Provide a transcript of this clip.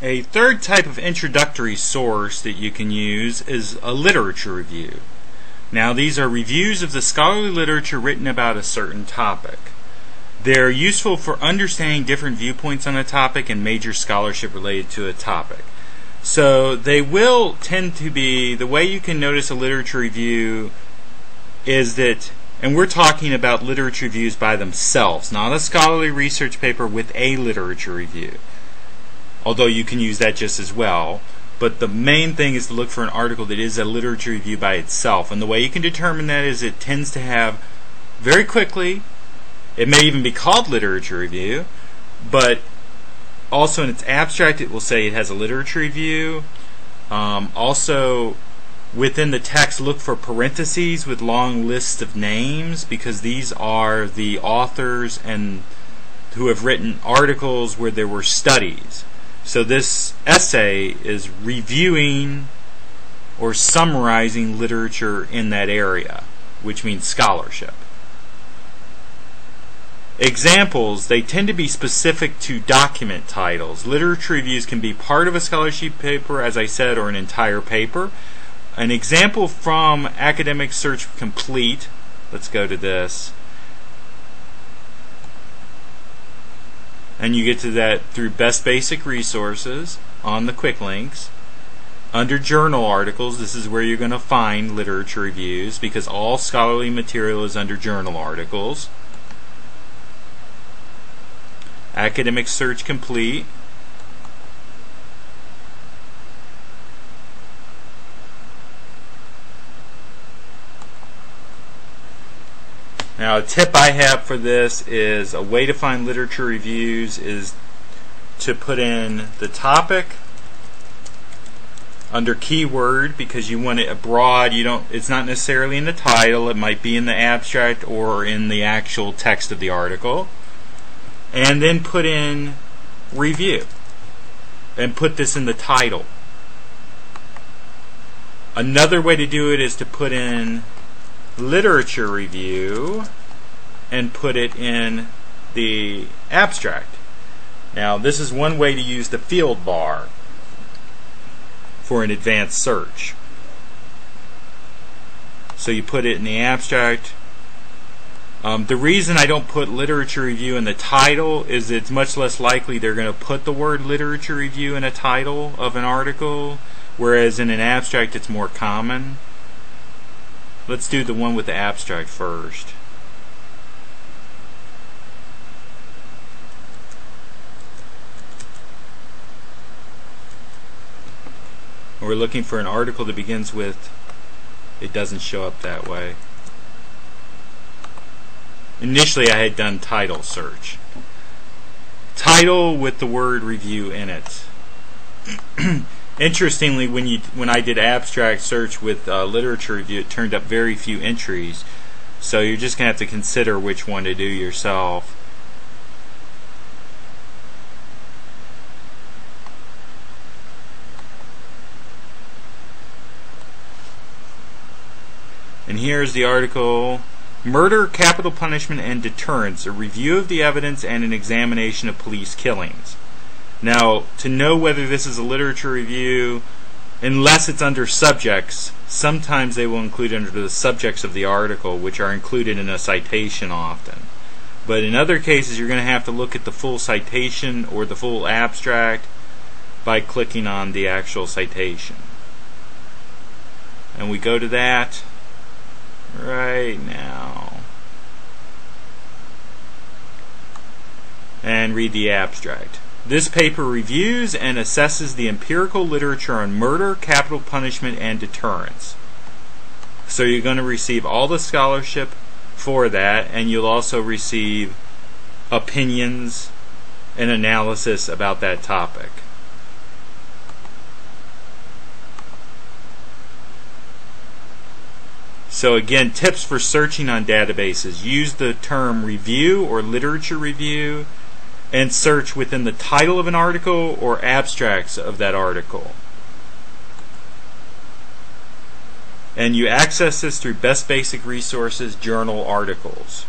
A third type of introductory source that you can use is a literature review. Now, these are reviews of the scholarly literature written about a certain topic. They're useful for understanding different viewpoints on a topic and major scholarship related to a topic. So they will tend to be, the way you can notice a literature review is that, and we're talking about literature reviews by themselves, not a scholarly research paper with a literature review. Although you can use that just as well. But the main thing is to look for an article that is a literature review by itself. And the way you can determine that is it tends to have, very quickly, it may even be called literature review, but also in its abstract it will say it has a literature review. Also, within the text, look for parentheses with long lists of names, because these are the authors and who have written articles where there were studies. So this essay is reviewing or summarizing literature in that area, which means scholarship. Examples, they tend to be specific to document titles. Literature reviews can be part of a scholarship paper, as I said, or an entire paper. An example from Academic Search Complete, let's go to this. And you get to that through Best Basic Resources on the quick links. Under journal articles, this is where you're going to find literature reviews, because all scholarly material is under journal articles. Academic Search Complete. Now, a tip I have for this is a way to find literature reviews is to put in the topic under keyword, because you want it broad. It's not necessarily in the title. It might be in the abstract or in the actual text of the article. And then put in review and put this in the title. Another way to do it is to put in literature review and put it in the abstract. Now, this is one way to use the field bar for an advanced search. So you put it in the abstract. The reason I don't put literature review in the title is it's much less likely they're going to put the word literature review in a title of an article, whereas in an abstract it's more common. Let's do the one with the abstract first. We're looking for an article that begins with, it doesn't show up that way. Initially I had done title search. Title with the word review in it. Interestingly, when I did abstract search with literature review, it turned up very few entries. So you're just going to have to consider which one to do yourself. And here's the article, Murder, Capital Punishment, and Deterrence, a review of the evidence and an examination of police killings. Now, to know whether this is a literature review, unless it's under subjects, sometimes they will include under the subjects of the article, which are included in a citation often. But in other cases, you're going to have to look at the full citation or the full abstract by clicking on the actual citation. And we go to that right now and read the abstract. This paper reviews and assesses the empirical literature on murder, capital punishment, and deterrence. So you're going to receive all the scholarship for that, and you'll also receive opinions and analysis about that topic. So again, tips for searching on databases. Use the term review or literature review and search within the title of an article or abstracts of that article. And you access this through Best Basic Resources journal articles.